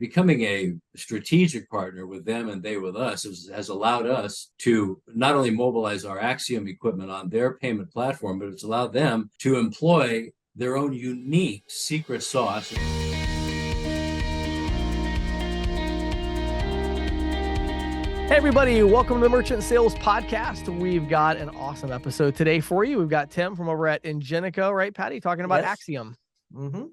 becoming a strategic partner with them and they with us has allowed us to not only mobilize our Axiom equipment on their payment platform, but it's allowed them to employ their own unique secret sauce. Hey everybody, welcome to the Merchant Sales Podcast. We've got an awesome episode today for you. We've got Tim from over at Ingenico, right, Patty, talking about Axiom. Mm-hmm.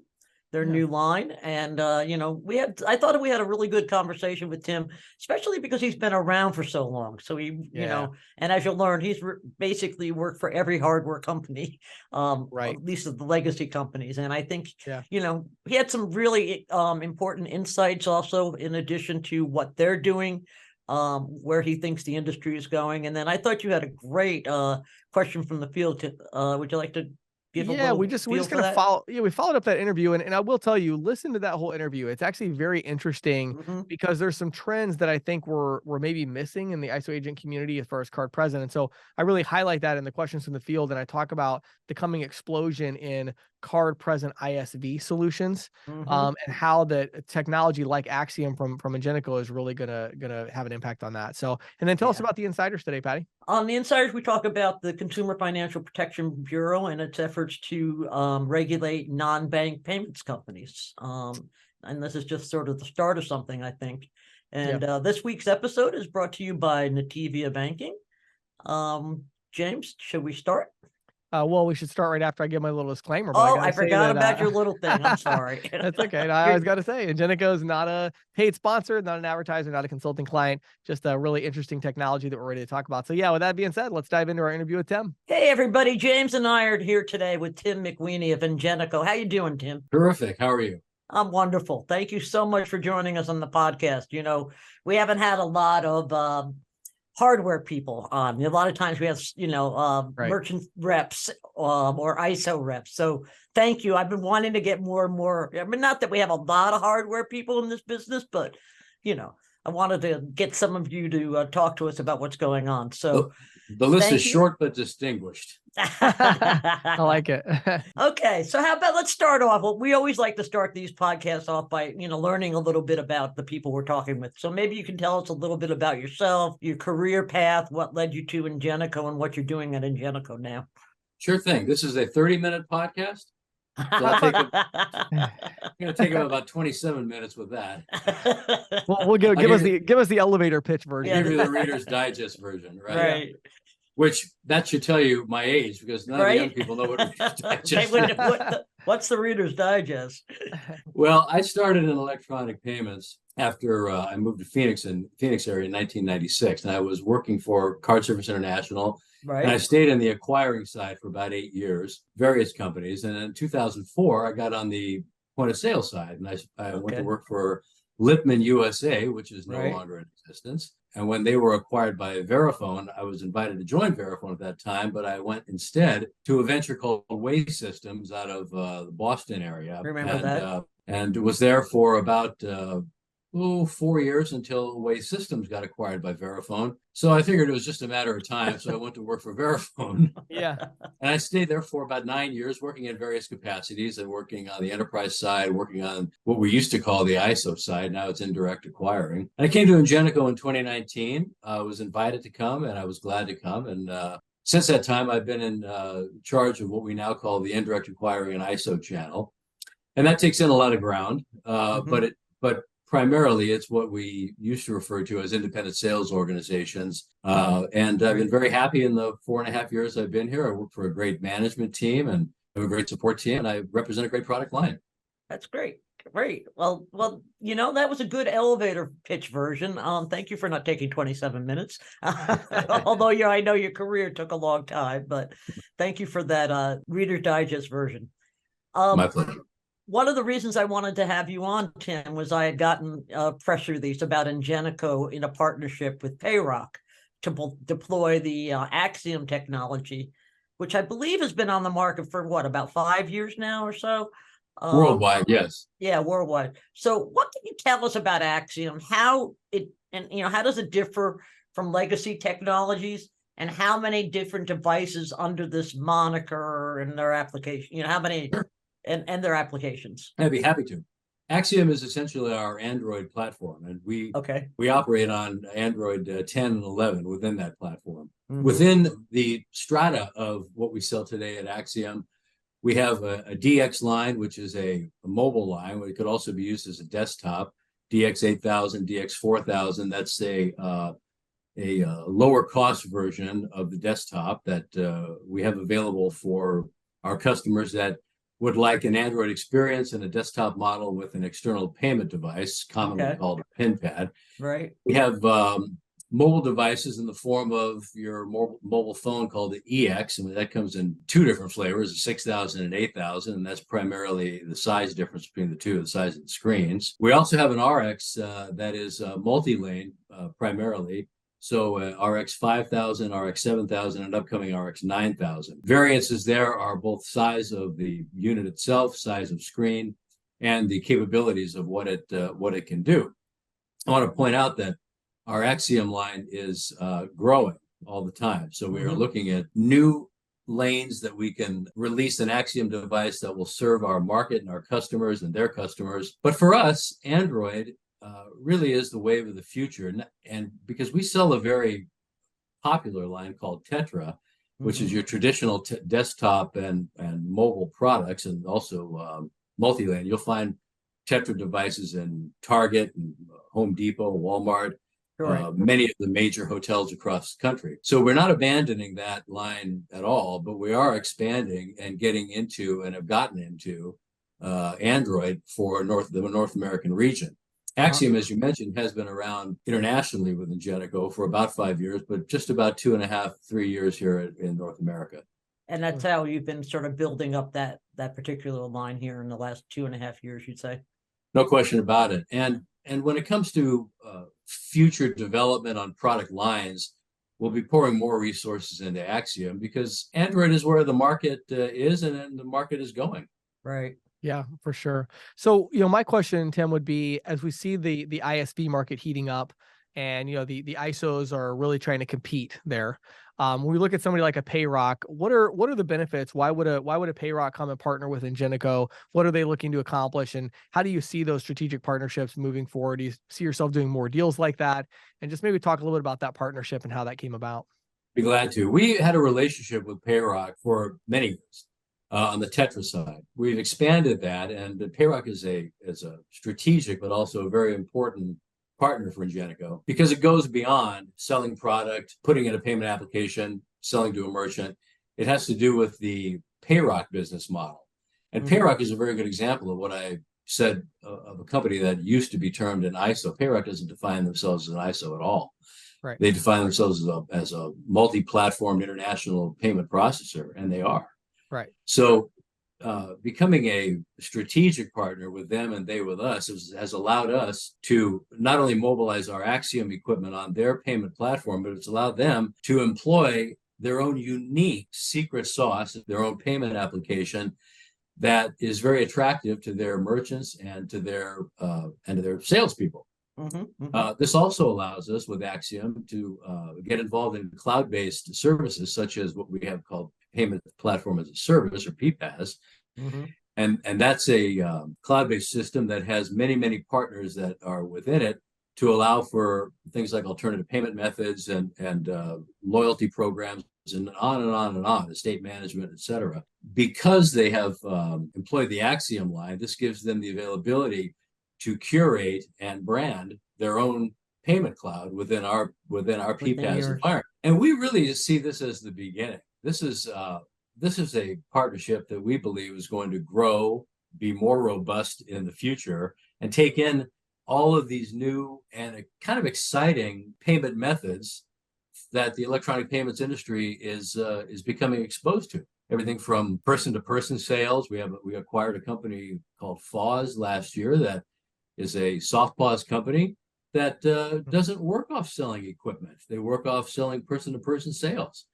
Their new line. And, I thought we had a really good conversation with Tim, especially because he's been around for so long. So and as you'll learn, he's basically worked for every hardware company, right, at least of the legacy companies. And I think, he had some really important insights also, in addition to what they're doing, where he thinks the industry is going. And then I thought you had a great question from the field. Would you like to give a little we just kind of follow. Yeah, we followed up that interview, and I will tell you, listen to that whole interview. It's actually very interesting because there's some trends that I think we're maybe missing in the ISO agent community as far as card present. And so I really highlight that in the questions from the field, and I talk about the coming explosion in card present ISV solutions, and how the technology like Axiom from Ingenico is really gonna have an impact on that. So, and then tell us about the Insiders today, Patty. On the Insiders, we talk about the Consumer Financial Protection Bureau and its efforts to regulate non-bank payments companies. And this is just sort of the start of something, I think. And this week's episode is brought to you by Nativia Banking. James, should we start? Well, we should start right after I give my little disclaimer. But I forgot about your little thing. I'm sorry. That's okay. I always got to say, Ingenico is not a paid sponsor, not an advertiser, not a consulting client, just a really interesting technology that we're ready to talk about. So with that being said, let's dive into our interview with Tim. Hey, everybody. James and I are here today with Tim McWeeny of Ingenico. How you doing, Tim? Terrific. How are you? I'm wonderful. Thank you so much for joining us on the podcast. We haven't had a lot of hardware people on. A lot of times we have, merchant reps or ISO reps. So thank you. I've been wanting to get more and more. I mean, not that we have a lot of hardware people in this business, but, I wanted to get some of you to talk to us about what's going on. So the list is short but distinguished. I like it. Okay, so how about let's start off. Well, we always like to start these podcasts off by, learning a little bit about the people we're talking with. So maybe you can tell us a little bit about yourself, your career path, what led you to Ingenico, and what you're doing at Ingenico now. Sure thing. This is a 30-minute podcast. So I'm going to take about 27 minutes with that. Well, we'll give us the elevator pitch version. Give you the Reader's Digest version, right? Right. Which that should tell you my age, because none of the young people know what Reader's Digest is. What's the Reader's Digest? Well, I started in electronic payments after I moved to Phoenix area in 1996, and I was working for Card Service International. Right. And I stayed in the acquiring side for about 8 years, various companies. And in 2004, I got on the point of sale side, and I went to work for Lipman USA, which is no longer in existence. And when they were acquired by Verifone, I was invited to join Verifone at that time, but I went instead to a venture called Waste Systems out of the Boston area. Remember that? And was there for about 4 years until Waste Systems got acquired by Verifone. So I figured it was just a matter of time. So I went to work for Verifone. And I stayed there for about 9 years, working in various capacities and working on the enterprise side, working on what we used to call the ISO side. Now it's indirect acquiring. And I came to Ingenico in 2019. I was invited to come, and I was glad to come. And since that time, I've been in charge of what we now call the indirect acquiring and ISO channel. And that takes in a lot of ground, but primarily, it's what we used to refer to as independent sales organizations. And I've been very happy in the 4.5 years I've been here. I work for a great management team and have a great support team, and I represent a great product line. That's great. Great. Well, that was a good elevator pitch version. Thank you for not taking 27 minutes. Although I know your career took a long time, but thank you for that Reader's Digest version. My pleasure. One of the reasons I wanted to have you on, Tim, was I had gotten a press release about Ingenico in a partnership with Payrock to deploy the Axiom technology, which I believe has been on the market for about 5 years now or so? Worldwide, yes. Yeah, worldwide. So what can you tell us about Axiom? How does it differ from legacy technologies? And how many different devices under this moniker and their application? How many... And their applications. I'd be happy to. Axiom is essentially our Android platform, and we operate on Android 10 and 11 within that platform. Within the strata of what we sell today at Axiom, we have a DX line, which is a mobile line. It could also be used as a desktop. DX 8000, DX 4000. That's a lower cost version of the desktop that we have available for our customers that would like an Android experience and a desktop model with an external payment device, commonly called a PIN pad. Right. We have mobile devices in the form of your mobile phone called the EX, and that comes in two different flavors, 6000 and 8000, and that's primarily the size difference between the two, the size of the screens. We also have an RX that is multi-lane primarily. So RX 5000, RX 7000, and upcoming RX 9000. Variances there are both size of the unit itself, size of screen, and the capabilities of what it can do. I want to point out that our Axiom line is growing all the time. So we are looking at new lanes that we can release an Axiom device that will serve our market and our customers and their customers. But for us, Android really is the wave of the future. And because we sell a very popular line called Tetra, which is your traditional desktop and mobile products, and also multi-lane, you'll find Tetra devices in Target and Home Depot, Walmart, many of the major hotels across the country. So we're not abandoning that line at all, but we are expanding and getting into and have gotten into Android for the North American region. Axiom, as you mentioned, has been around internationally with Ingenico for about 5 years, but just about 2.5, 3 years here in North America. And that's how you've been sort of building up that particular line here in the last 2.5 years, you'd say? No question about it. And when it comes to future development on product lines, we'll be pouring more resources into Axiom because Android is where the market is and the market is going. Right. Yeah, for sure. So, my question, Tim, would be, as we see the ISV market heating up and, the ISOs are really trying to compete there. When we look at somebody like a Payrock, what are the benefits? Why would a Payrock come and partner with Ingenico? What are they looking to accomplish? And how do you see those strategic partnerships moving forward? Do you see yourself doing more deals like that? And just maybe talk a little bit about that partnership and how that came about. Be glad to. We had a relationship with Payrock for many years. On the Tetra side, we've expanded that, and Payrock is a strategic but also a very important partner for Ingenico because it goes beyond selling product, putting in a payment application, selling to a merchant. It has to do with the Payrock business model, and Payrock is a very good example of what I said of a company that used to be termed an ISO. Payrock doesn't define themselves as an ISO at all. Right. They define themselves as a multi-platform international payment processor, and they are. Right. So becoming a strategic partner with them and they with us has allowed us to not only mobilize our Axiom equipment on their payment platform, but it's allowed them to employ their own unique secret sauce, their own payment application that is very attractive to their merchants and to their salespeople. This also allows us with Axiom to get involved in cloud-based services such as what we have called Payment Platform as a Service, or PPaaS. And that's a cloud-based system that has many partners that are within it to allow for things like alternative payment methods and loyalty programs and on and on and on, estate management, et cetera. Because they have employed the Axiom line, this gives them the availability to curate and brand their own payment cloud within our PPaaS environment. And we really see this as the beginning. This is a partnership that we believe is going to grow, be more robust in the future, and take in all of these new and kind of exciting payment methods that the electronic payments industry is becoming exposed to. Everything from person-to-person sales. We acquired a company called FOZ last year that is a soft POS company that doesn't work off selling equipment. They work off selling person-to-person sales.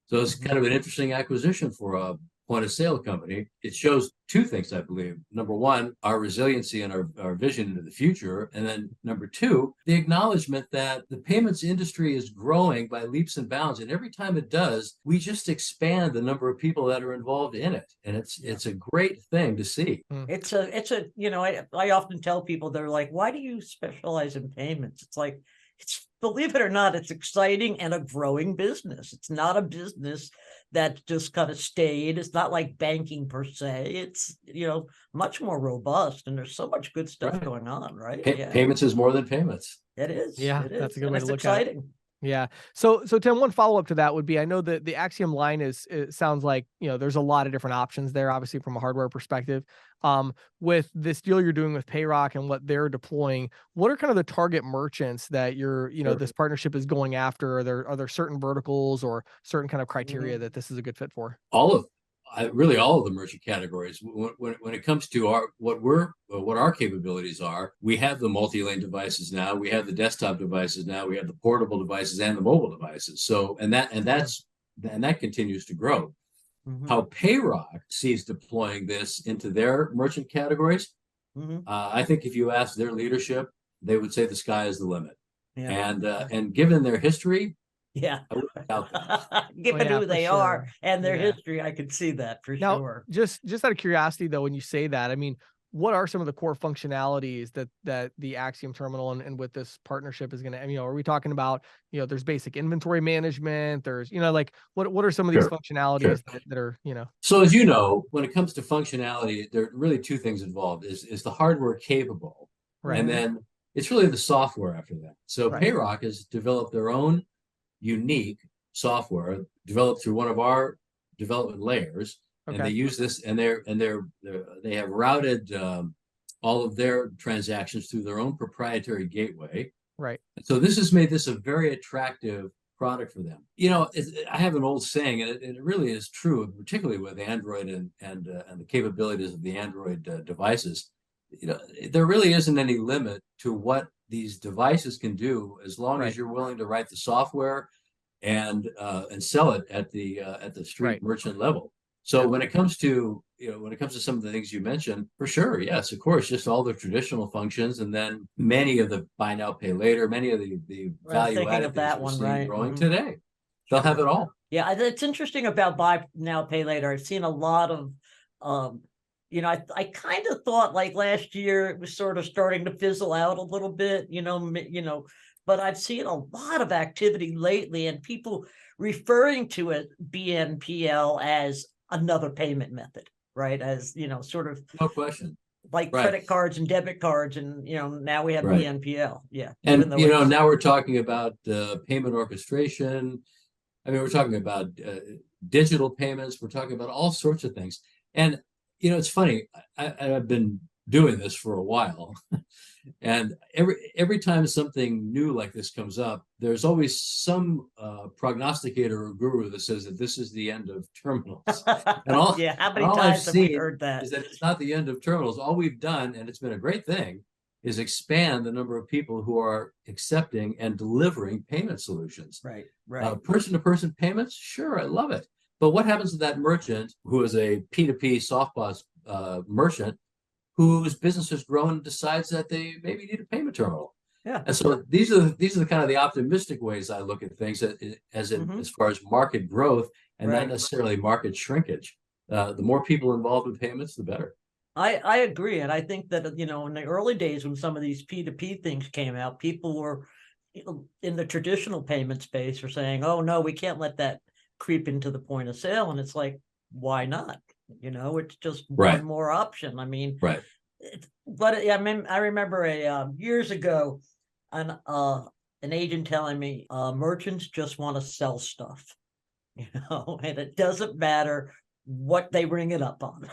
So it's kind of an interesting acquisition for point of sale company, it shows two things, I believe. Number one, our resiliency and our vision into the future. And then number two, the acknowledgement that the payments industry is growing by leaps and bounds. And every time it does, we just expand the number of people that are involved in it. And it's a great thing to see. It's a, you know, I often tell people, they're like, why do you specialize in payments? It's like, believe it or not, it's exciting and a growing business. It's not a business that just kind of stayed. It's not like banking per se. It's, you know, much more robust, and there's so much good stuff going on, right? Payments is more than payments. It is. Yeah, it is. That's a good way to look exciting. at it. Yeah. So Tim, one follow-up to that would be, I know that the Axiom line it sounds like, you know, there's a lot of different options there, obviously from a hardware perspective. With this deal you're doing with Payrock and what they're deploying, what are kind of the target merchants that you're, you know, this partnership is going after? Are there certain verticals or certain kind of criteria that this is a good fit for? Really all of the merchant categories. When it comes to what our capabilities are, we have the multi-lane devices now, we have the desktop devices now, we have the portable devices and the mobile devices. So and that continues to grow. How Payrock sees deploying this into their merchant categories, I think if you ask their leadership, they would say the sky is the limit. And given their history, given who they are and their history, I could see that for sure. Just out of curiosity, though, when you say that, I mean, what are some of the core functionalities that the Axiom terminal and with this partnership is going to, you know, are we talking about, you know, there's basic inventory management, there's, you know, like what are some of these functionalities that are, you know? So as you know, when it comes to functionality, there are really two things involved. Is the hardware capable? Right. And then it's really the software after that. So Payrock has developed their own unique software developed through one of our development layers. And they use this, and they have routed all of their transactions through their own proprietary gateway. Right. So this has made this a very attractive product for them. You know, I have an old saying, and it really is true, particularly with Android and the capabilities of the Android devices. You know, there really isn't any limit to what these devices can do as long as you're willing to write the software and sell it at the street merchant level. So when it comes to some of the things you mentioned, for sure, yes, of course, just all the traditional functions, and then many of the buy now, pay later, many of the value added things we're seeing growing today. They'll have it all. Yeah, it's interesting about buy now, pay later. I've seen a lot of, you know, I kind of thought like last year it was sort of starting to fizzle out a little bit, you know, but I've seen a lot of activity lately and people referring to it BNPL as another payment method, right? As, you know, sort of no question, like credit cards and debit cards, and, you know, now we have BNPL. Yeah. And, you know, now we're talking about payment orchestration. I mean, we're talking about digital payments. We're talking about all sorts of things. And, you know, it's funny, I've been doing this for a while. And every time something new like this comes up, there's always some prognosticator or guru that says that this is the end of terminals. And how many times have we heard that? Is that it's not the end of terminals. All we've done, and it's been a great thing, is expand the number of people who are accepting and delivering payment solutions. Right. Person-to-person payments, sure, I love it. But what happens to that merchant who is a P2P SoftPOS merchant whose business has grown and decides that they maybe need a payment terminal? Yeah. And so these are the kind of the optimistic ways I look at things as far as market growth and not necessarily market shrinkage. The more people involved with payments, the better. I agree. And I think that, you know, in the early days when some of these P2P things came out, people were in the traditional payment space were saying, oh, no, we can't let that creep into the point of sale. And it's like, why not? You know, it's just one more option. I mean, I mean, I remember years ago, an agent telling me merchants just want to sell stuff, you know, and it doesn't matter what they bring it up on.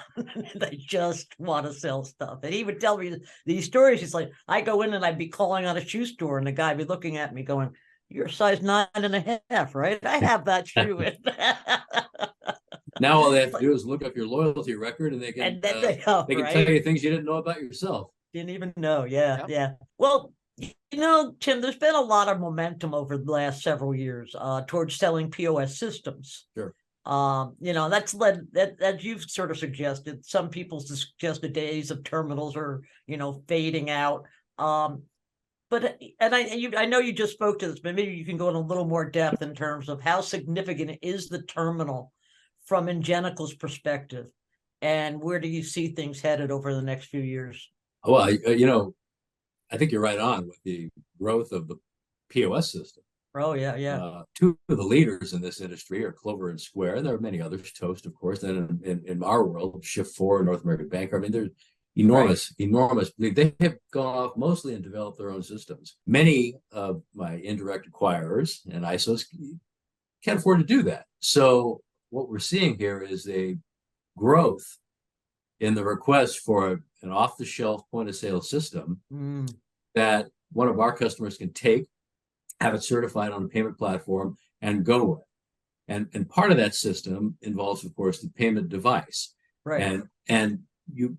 They just want to sell stuff. And he would tell me these stories. He's like, I go in and I'd be calling on a shoe store and the guy would be looking at me going, you're size 9.5, right? I have that shoe. Now all they have to do is look up your loyalty record, and they can tell you things you didn't know about yourself. Didn't even know. Yeah. Well, you know, Tim, there's been a lot of momentum over the last several years towards selling POS systems. Sure. That's led that, as you've sort of suggested, some people suggest the days of terminals are, fading out. But I know you just spoke to this, but maybe you can go in a little more depth in terms of how significant is the terminal from Ingenical's perspective, and where do you see things headed over the next few years? Well, I think you're right on with the growth of the POS system. Oh yeah. Two of the leaders in this industry are Clover and Square. There are many others, Toast, of course. Then in our world, Shift4, North American Banker. I mean, there's enormous. They have gone off mostly and developed their own systems. Many of my indirect acquirers and ISOs can't afford to do that. So what we're seeing here is a growth in the request for an off-the-shelf point-of-sale system that one of our customers can take, have it certified on a payment platform, and go with. And part of that system involves, of course, the payment device. Right. And you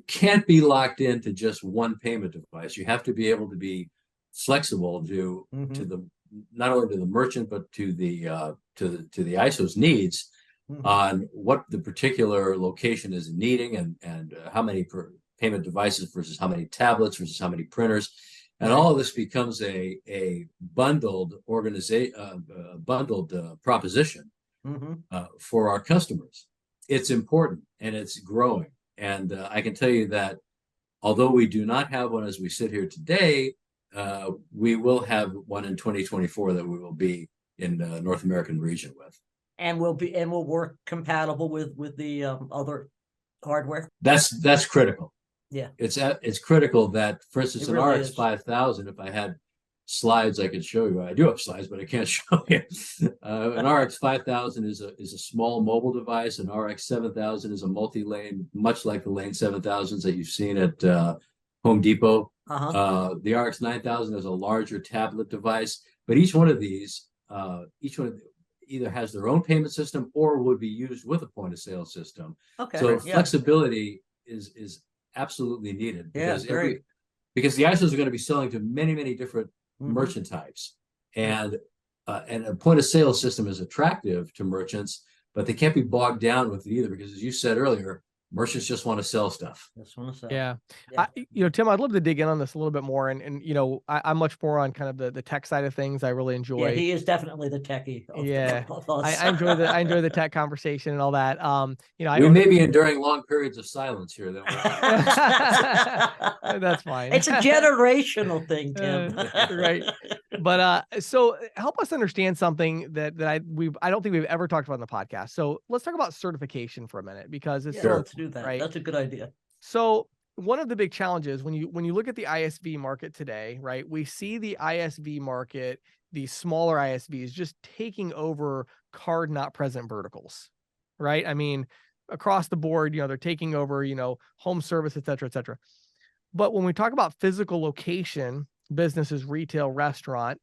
can't be locked into just one payment device. You have to be able to be flexible to the not only to the merchant but to the ISO's needs on what the particular location is needing and how many payment devices versus how many tablets versus how many printers. And all of this becomes a bundled proposition for our customers. It's important and it's growing. And I can tell you that although we do not have one as we sit here today, we will have one in 2024 that we will be in the North American region with. And will work compatible with the other hardware. That's critical. Yeah, it's critical that, for instance, an really RX 5000, if I had slides I could show you. I do have slides, but I can't show you. An RX 5000 is a small mobile device. An RX 7000 is a multi-lane, much like the Lane 7000s that you've seen at Home Depot. The RX 9000 is a larger tablet device, but each one of these, either has their own payment system or would be used with a point of sale system. Okay. So flexibility is absolutely needed because because the ISOs are going to be selling to many different merchant types, and a point of sale system is attractive to merchants, but they can't be bogged down with it either because, as you said earlier, merchants just want to sell stuff. Yeah. Tim, I'd love to dig in on this a little bit more. And I'm much more on kind of the tech side of things. I really enjoy. Yeah, he is definitely the techie. I enjoy the tech conversation and all that. We may be enduring long periods of silence here, though. That's fine. It's a generational thing, Tim. Right. But so help us understand something that I don't think we've ever talked about on the podcast. So let's talk about certification for a minute, because it's let's do that. Right? That's a good idea. So one of the big challenges when you look at the ISV market today, right? We see the ISV market, the smaller ISVs, just taking over card not present verticals, right? I mean, across the board, they're taking over, home service, et cetera, et cetera. But when we talk about physical location, businesses, retail, restaurant,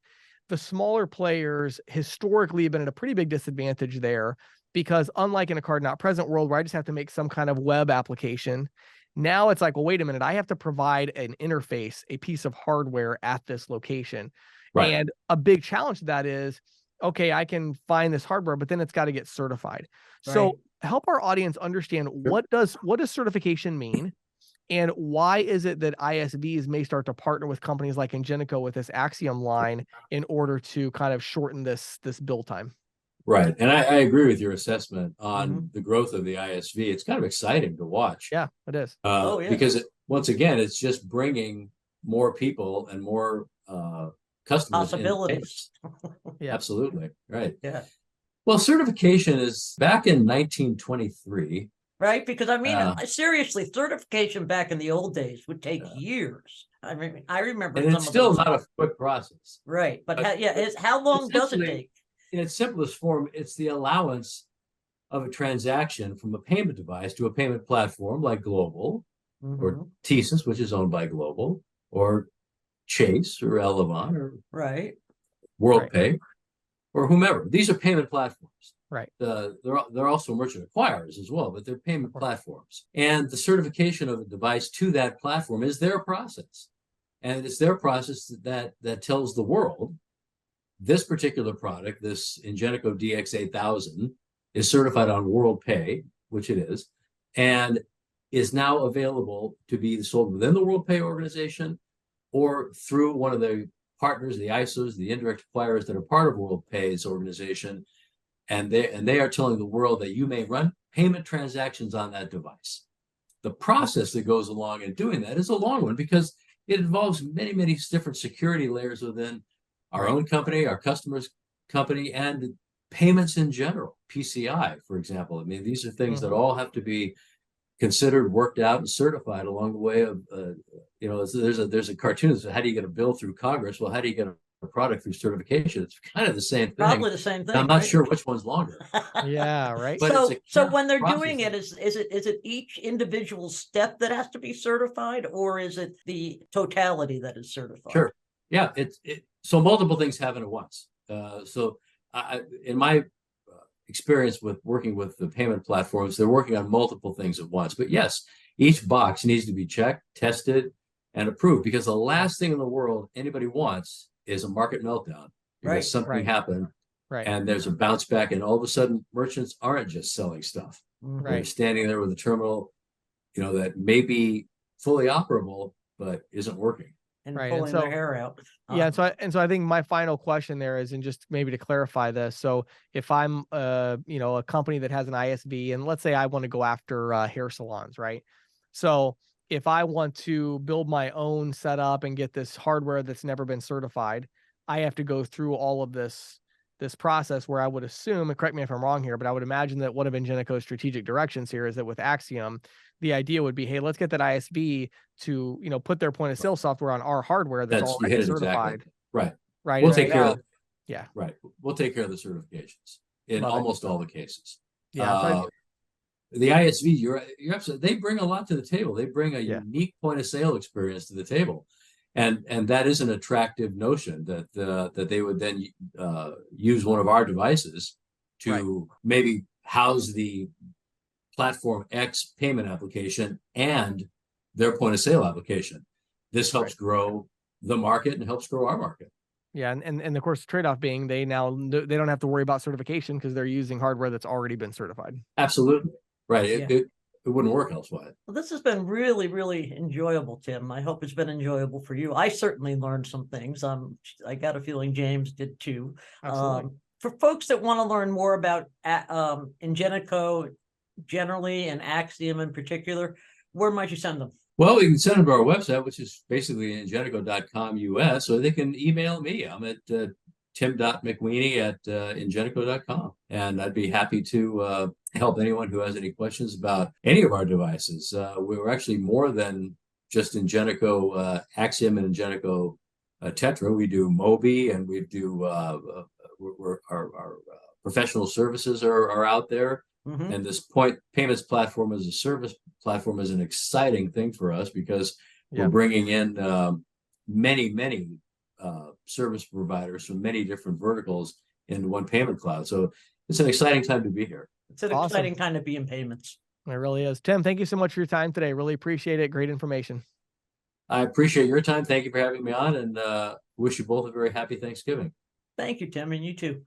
the smaller players historically have been at a pretty big disadvantage there, because unlike in a card not present world where I just have to make some kind of web application, now it's like, well, wait a minute, I have to provide an interface, a piece of hardware at this location. Right. And a big challenge to that is, okay, I can find this hardware, but then it's got to get certified. Right. So help our audience understand what does certification mean? And why is it that ISVs may start to partner with companies like Ingenico with this Axiom line in order to kind of shorten this build time? Right. And I agree with your assessment on the growth of the ISV. It's kind of exciting to watch. Yeah, it is. Because once again, it's just bringing more people and more customers. Possibilities. Yeah. Absolutely. Right. Yeah. Well, certification is back in 1923. Right. Because seriously, certification back in the old days would take years. I mean, I remember. And it's still not a quick process. Right. But how long does it take? In its simplest form, it's the allowance of a transaction from a payment device to a payment platform like Global or TSYS, which is owned by Global, or Chase or Elavon or WorldPay or whomever. These are payment platforms. Right. They're also merchant acquirers as well, but they're payment platforms. And the certification of a device to that platform is their process. And it's their process that tells the world this particular product, this Ingenico DX8000 is certified on WorldPay, which it is, and is now available to be sold within the WorldPay organization or through one of the partners, the ISOs, the indirect acquirers that are part of WorldPay's organization. And they are telling the world that you may run payment transactions on that device. The process that goes along in doing that is a long one because it involves many, many different security layers within our own company, our customers' company, and payments in general, PCI, for example. I mean, these are things that all have to be considered, worked out, and certified along the way of, there's a cartoon that says, how do you get a bill through Congress? Well, how do you get a product through certification? It's kind of the same thing. Probably the same thing. I'm not sure which one's longer. Yeah, right. But so when they're doing it, is it each individual step that has to be certified, or is it the totality that is certified? Sure. Yeah. So multiple things happen at once. In my experience with working with the payment platforms, they're working on multiple things at once. But yes, each box needs to be checked, tested, and approved, because the last thing in the world anybody wants is a market meltdown because something happened and there's a bounce back, and all of a sudden merchants aren't just selling stuff. They're standing there with a terminal, that may be fully operable but isn't working. And pulling their hair out. Yeah. So I think my final question there is, and just maybe to clarify this. So if I'm, a company that has an ISV, and let's say I want to go after hair salons, right? So if I want to build my own setup and get this hardware that's never been certified, I have to go through all of this process where I would assume, and correct me if I'm wrong here, but I would imagine that one of Ingenico's strategic directions here is that with Axiom, the idea would be, hey, let's get that ISV to, put their point of sale software on our hardware that's already certified. Exactly. Right. Right. We'll take care of it. Yeah. Right. We'll take care of the certifications in almost all the cases. Yeah. The ISV, you're absolutely, they bring a lot to the table. They bring a unique point of sale experience to the table. And that is an attractive notion that they would then use one of our devices to maybe house the platform X payment application and their point of sale application. This helps grow the market and helps grow our market. Yeah, and of course the trade-off being they don't have to worry about certification because they're using hardware that's already been certified. Absolutely. Right. It wouldn't work elsewise. Well, this has been really, really enjoyable, Tim. I hope it's been enjoyable for you. I certainly learned some things. I got a feeling James did too. For folks that want to learn more about Ingenico generally and Axiom in particular, where might you send them? Well, you can send them to our website, which is basically ingenico.com US, or they can email me. I'm at tim.mcweeney@ingenico.com. And I'd be happy to help anyone who has any questions about any of our devices. We're actually more than just Ingenico Axiom and Ingenico Tetra. We do Mobi, and we do our professional services are out there. And this payments platform as a service platform is an exciting thing for us because we're bringing in many service providers from many different verticals into one payment cloud. So it's an exciting time to be here. It's an exciting time to be in payments. It really is. Tim, thank you so much for your time today. Really appreciate it. Great information. I appreciate your time. Thank you for having me on, and wish you both a very happy Thanksgiving. Thank you, Tim, and you too.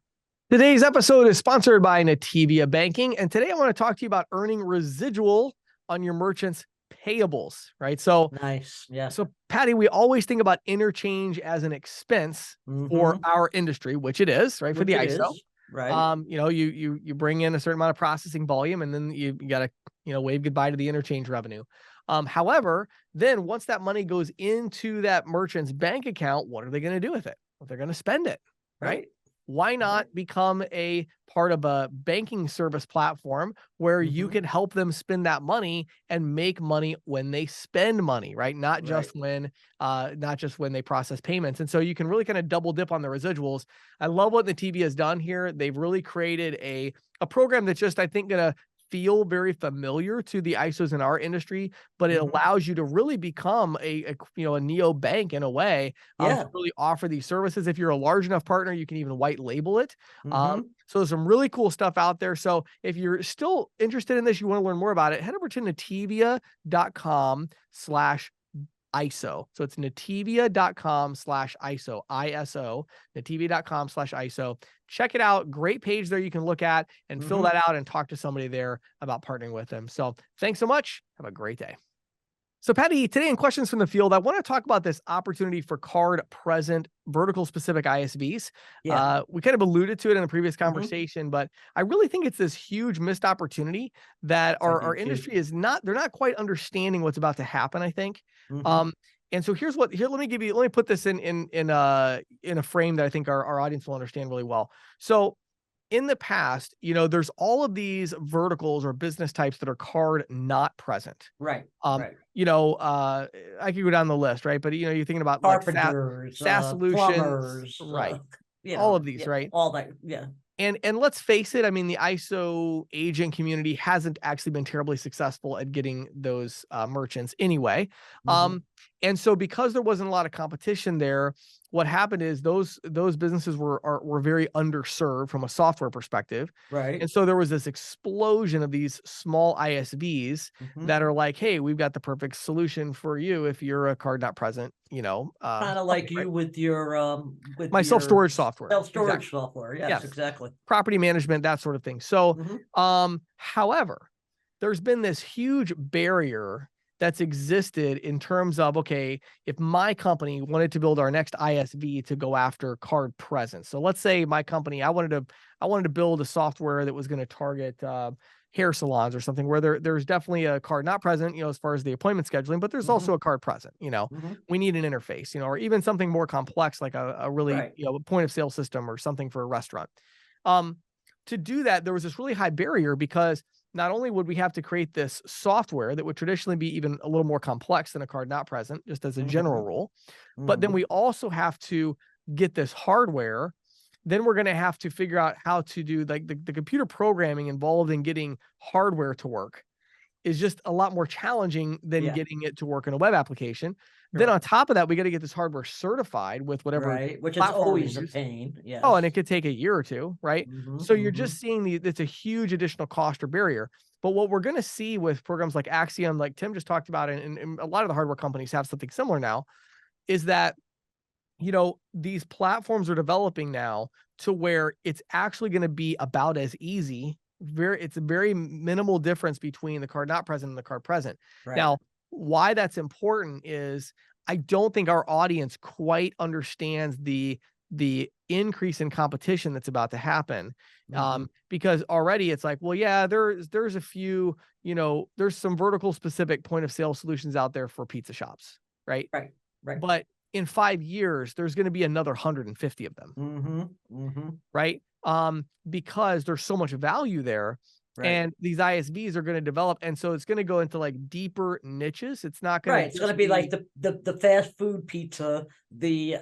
Today's episode is sponsored by Nativia Banking. And today I want to talk to you about earning residual on your merchant's payables, right? So nice. Yeah. So Patty, we always think about interchange as an expense for our industry, which it is, right? For the ISO. Right. You bring in a certain amount of processing volume, and then you got to, wave goodbye to the interchange revenue. However, then once that money goes into that merchant's bank account, what are they going to do with it? Well, they're going to spend it, right? Why not become a part of a banking service platform where you can help them spend that money and make money when they spend money, right? Not just when they process payments. And so you can really kind of double dip on the residuals. I love what Nativia has done here. They've really created a program that's just, I think, going to feel very familiar to the ISOs in our industry, but it allows you to really become a neo bank in a way, to really offer these services. If you're a large enough partner, you can even white label it. So there's some really cool stuff out there. So if you're still interested in this, you want to learn more about it, head over to nativia.com/ ISO. So it's nativia.com/ISO, ISO, nativia.com/ISO. Check it out. Great page there you can look at and fill that out and talk to somebody there about partnering with them. So thanks so much. Have a great day. So Patty, today in Questions from the Field, I want to talk about this opportunity for card present vertical specific ISVs. Yeah. We kind of alluded to it in the previous conversation, but I really think it's this huge missed opportunity that our industry is not, they're not quite understanding what's about to happen, I think. And so let me put this in a frame that I think our audience will understand really well. So in the past, there's all of these verticals or business types that are card not present. Right. I could go down the list, right? But you're thinking about carpenters, like SaaS solutions, plumbers, right? All of these, right? All that, yeah. And let's face it, I mean, the ISO agent community hasn't actually been terribly successful at getting those merchants anyway. And so because there wasn't a lot of competition there, what happened is those businesses were very underserved from a software perspective. Right. And so there was this explosion of these small ISVs that are like, hey, we've got the perfect solution for you if you're a card not present, kind of like you with your with my self-storage software. Self-storage software. Yes, exactly. Property management, that sort of thing. So however, there's been this huge barrier that's existed in terms of, okay, if my company wanted to build our next ISV to go after card presence. So let's say my company, I wanted to build a software that was going to target hair salons or something where there's definitely a card not present, as far as the appointment scheduling, but there's also a card present, we need an interface, or even something more complex, like a really, point of sale system or something for a restaurant. To do that, there was this really high barrier because not only would we have to create this software that would traditionally be even a little more complex than a card not present, just as a general rule, but then we also have to get this hardware. Then we're going to have to figure out how to do like the computer programming involved in getting hardware to work is just a lot more challenging than getting it to work in a web application. Sure. Then on top of that, we got to get this hardware certified with whatever, which is always a pain. Yes. Oh, and it could take a year or two, right? So you're just seeing it's a huge additional cost or barrier. But what we're going to see with programs like Axiom, like Tim just talked about, and a lot of the hardware companies have something similar now, is that these platforms are developing now to where it's actually going to be about as easy. It's a very minimal difference between the card not present and the card present. Right. Now, why that's important is I don't think our audience quite understands the increase in competition that's about to happen. Because already it's like, well, yeah, there's a few, there's some vertical specific point of sale solutions out there for pizza shops. Right. But in 5 years, there's going to be another 150 of them. Right. Because there's so much value there. Right. And these ISVs are going to develop. And so it's going to go into like deeper niches. It's not going to, it's going to be like the fast food pizza, the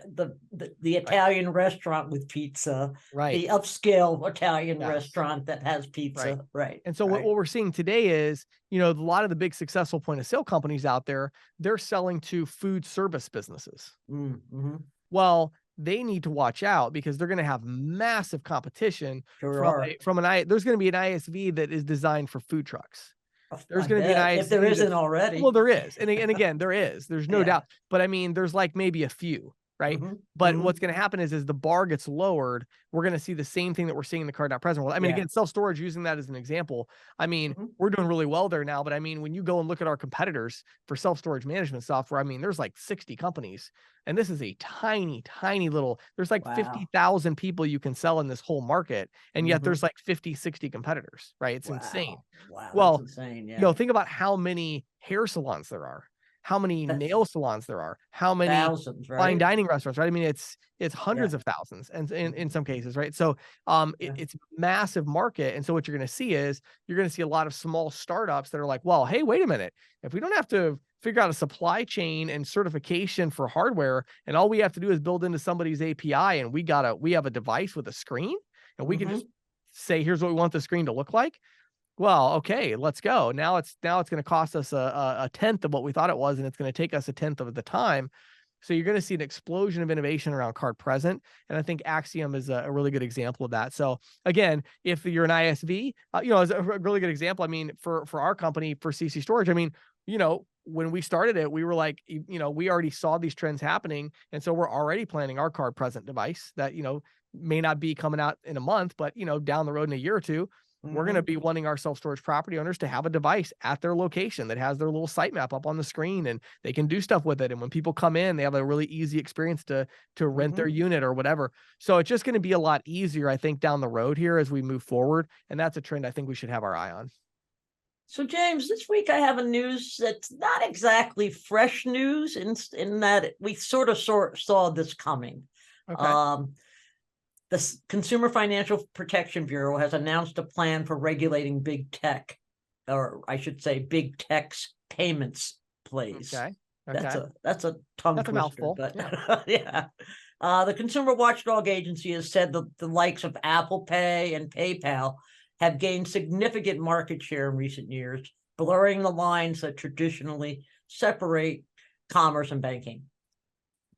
Italian restaurant with pizza, the upscale Italian restaurant that has pizza. Right. And so what we're seeing today is, a lot of the big successful point of sale companies out there, they're selling to food service businesses. Well, they need to watch out because they're going to have massive competition there's going to be an ISV that is designed for food trucks. There's going to be an ISV if there isn't already. Well, there is. And again, there's no doubt, but I mean, there's like maybe a few, right? But what's going to happen is the bar gets lowered. We're going to see the same thing that we're seeing in the card not present world. I mean, again, self-storage, using that as an example. I mean, we're doing really well there now, but I mean, when you go and look at our competitors for self-storage management software, I mean, there's like 60 companies. And this is a tiny, tiny little, there's like 50,000 people you can sell in this whole market. And yet there's like 50, 60 competitors, right? It's insane. Wow. Well, that's insane, think about how many hair salons there are, how many nail salons there are, how many fine dining restaurants, right? I mean, it's hundreds of thousands and in some cases, right? So it's a massive market. And so what you're going to see is you're going to see a lot of small startups that are like, well, hey, wait a minute. If we don't have to figure out a supply chain and certification for hardware, and all we have to do is build into somebody's API, and we have a device with a screen, and we can just say, here's what we want the screen to look like. Well, okay, let's go. Now it's going to cost us a tenth of what we thought it was, and it's going to take us a tenth of the time. So you're going to see an explosion of innovation around card present. And I think Axiom is a really good example of that. So again, if you're an ISV, as a really good example, I mean, for our company, for CC Storage, I mean, when we started it, we were like, we already saw these trends happening. And so we're already planning our card present device that, may not be coming out in a month, but, down the road in a year or two, we're going to be wanting our self-storage property owners to have a device at their location that has their little sitemap up on the screen and they can do stuff with it. And when people come in, they have a really easy experience to rent their unit or whatever. So it's just going to be a lot easier, I think, down the road here as we move forward. And that's a trend I think we should have our eye on. So, James, this week I have a news that's not exactly fresh news in that we sort of saw this coming. Okay. The Consumer Financial Protection Bureau has announced a plan for regulating big tech, or I should say big tech's payments plays. Okay. That's a tongue twister, mouthful. But yeah. The Consumer Watchdog Agency has said that the likes of Apple Pay and PayPal have gained significant market share in recent years, blurring the lines that traditionally separate commerce and banking.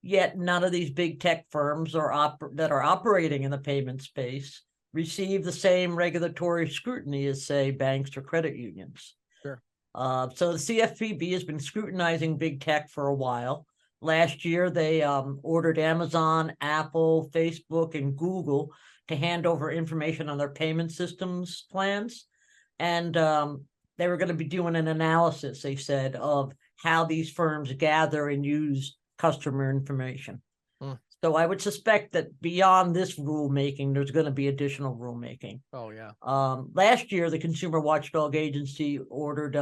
Yet none of these big tech firms that are operating in the payment space receive the same regulatory scrutiny as, say, banks or credit unions. Sure. So the CFPB has been scrutinizing big tech for a while. Last year, they ordered Amazon, Apple, Facebook, and Google to hand over information on their payment systems plans. And they were going to be doing an analysis, they said, of how these firms gather and use customer information. So I would suspect that beyond this rulemaking, there's going to be additional rulemaking. Oh, yeah. Last year, the Consumer Watchdog Agency ordered,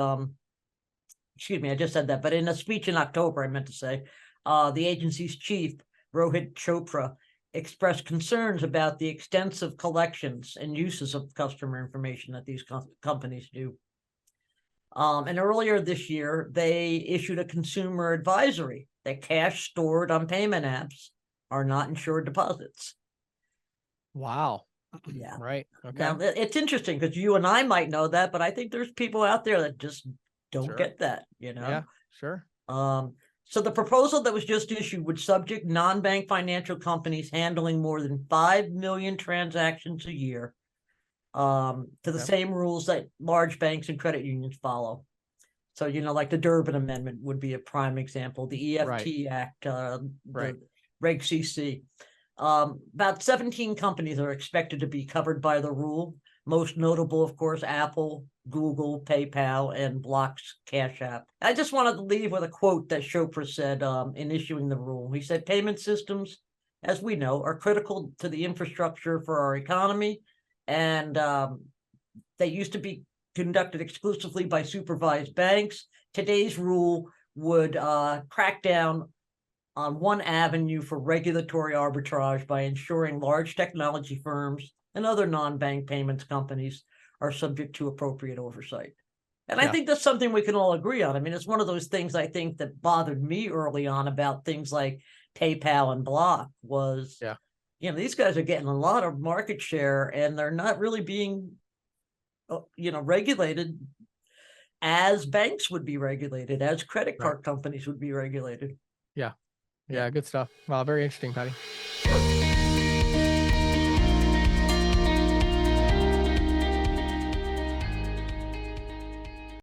excuse me, I just said that, but in a speech in October, I meant to say, the agency's chief, Rohit Chopra, expressed concerns about the extensive collections and uses of customer information that these companies do. And earlier this year, they issued a consumer advisory that cash stored on payment apps are not insured deposits. Wow. Yeah. Right. Okay. Now, it's interesting because you and I might know that, but I think there's people out there that just don't get that, Yeah, sure. So the proposal that was just issued would subject non-bank financial companies handling more than 5 million transactions a year to the same rules that large banks and credit unions follow. So, like the Durbin Amendment would be a prime example, the EFT Act, the Reg CC. About 17 companies are expected to be covered by the rule. Most notable, of course, Apple, Google, PayPal, and Block's Cash App. I just wanted to leave with a quote that Chopra said in issuing the rule. He said, "Payment systems, as we know, are critical to the infrastructure for our economy, and they used to be conducted exclusively by supervised banks. Today's rule would crack down on one avenue for regulatory arbitrage by ensuring large technology firms and other non-bank payments companies are subject to appropriate oversight." And I think that's something we can all agree on. I mean, it's one of those things I think that bothered me early on about things like PayPal and Block was, these guys are getting a lot of market share and they're not really being, regulated as banks would be regulated, as credit card companies would be regulated. Yeah, good stuff. Wow, very interesting, Patty.